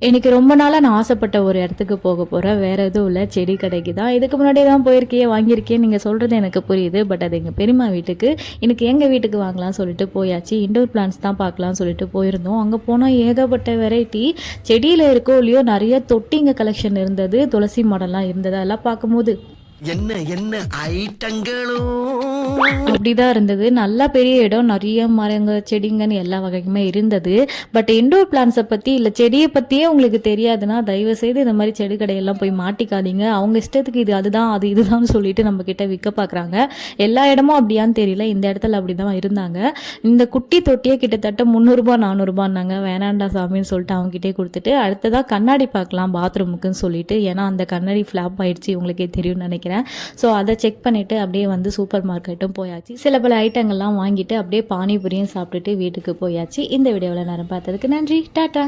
எனக்கு ரொம்ப நாளாக நான் ஆசைப்பட்ட ஒரு இடத்துக்கு போக போகிறேன். வேறு எதுவும் இல்ல, செடி கடைக்கு தான். இதுக்கு முன்னாடியே தான் போயிருக்கியே, வாங்கியிருக்கேன் நீங்கள் சொல்கிறது எனக்கு புரியுது. பட் அது எங்கள் பெரியம்மா வீட்டுக்கு. எனக்கு எங்கள் வீட்டுக்கு வாங்கலாம்னு சொல்லிட்டு போயாச்சு. இன்டோர் பிளான்ட்ஸ் தான் பார்க்கலாம்னு சொல்லிட்டு போயிருந்தோம். அங்கே போனால் ஏகப்பட்ட வெரைட்டி செடியில் இருக்கோ இல்லையோ நிறைய தொட்டிங்க கலெக்ஷன் இருந்தது. துளசி மாடல்லாம் இருந்தது. அதெல்லாம் பார்க்கும்போது என்ன என்ன ஐட்டங்களும் அப்படிதான் இருந்தது. நல்லா பெரிய இடம், நிறைய மரங்க செடிங்கன்னு எல்லா வகைக்குமே இருந்தது. பட் இன்டோர் பிளான்ஸை பற்றி இல்லை செடியை பற்றியே உங்களுக்கு தெரியாதுன்னா தயவுசெய்து இந்த மாதிரி செடி கடையெல்லாம் போய் மாட்டிக்காதீங்க. அவங்க இஷ்டத்துக்கு இது அதுதான் அது இதுதான் சொல்லிட்டு நம்ம கிட்ட விற்க பார்க்குறாங்க. எல்லா இடமும் அப்படியான்னு தெரியல, இந்த இடத்துல அப்படி தான் இருந்தாங்க. இந்த குட்டி தொட்டியே கிட்டத்தட்ட 300 400 வேணாண்டா சாமின்னு சொல்லிட்டு அவங்ககிட்டே கொடுத்துட்டு அடுத்ததாக கண்ணாடி பார்க்கலாம் பாத்ரூமுக்குன்னு சொல்லிட்டு. ஏன்னா அந்த கண்ணாடி ஃப்ளாப் ஆயிடுச்சு, உங்களுக்கே தெரியும்னு நினைக்கிறேன். ஸோ அதை செக் பண்ணிவிட்டு அப்படியே வந்து சூப்பர் மார்க்கெட்டும் போயாச்சு. சில பல ஐட்டங்கள்லாம் வாங்கிட்டு அப்படியே பானிபூரியும் சாப்பிட்டுட்டு வீட்டுக்கு போயாச்சு. இந்த வீடியோவில் நேரம் பார்த்ததுக்கு நன்றி. டாட்டா.